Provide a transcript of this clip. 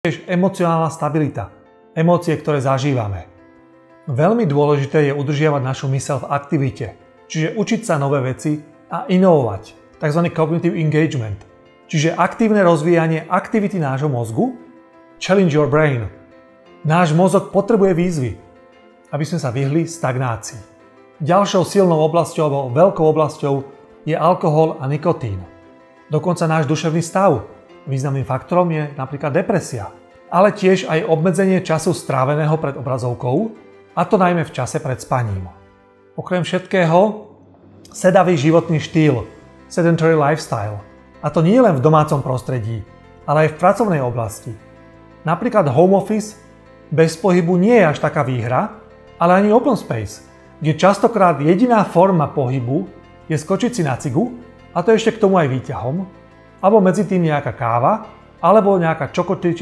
Tiež emocionálna stabilita, emócie, ktoré zažívame. Veľmi dôležité je udržiavať našu myseľ v aktivite, čiže učiť sa nové veci a inovovať, tzv. Cognitive engagement, čiže aktívne rozvíjanie aktivity nášho mozgu, challenge your brain. Náš mozog potrebuje výzvy, aby sme sa vyhli stagnácii. Ďalšou silnou oblasťou alebo veľkou oblasťou je alkohol a nikotín. Dokonca náš duševný stav. Významným faktorom je napríklad depresia, ale tiež aj obmedzenie času stráveného pred obrazovkou, a to najmä v čase pred spaním. Okrem všetkého, sedavý životný štýl, sedentary lifestyle, a to nie len v domácom prostredí, ale aj v pracovnej oblasti. Napríklad home office bez pohybu nie je až taká výhra, ale ani open space, kde častokrát jediná forma pohybu je skočiť si na cigu, a to ešte k tomu aj výťahom, alebo medzi tým nejaká káva, alebo nejaká čokotyčina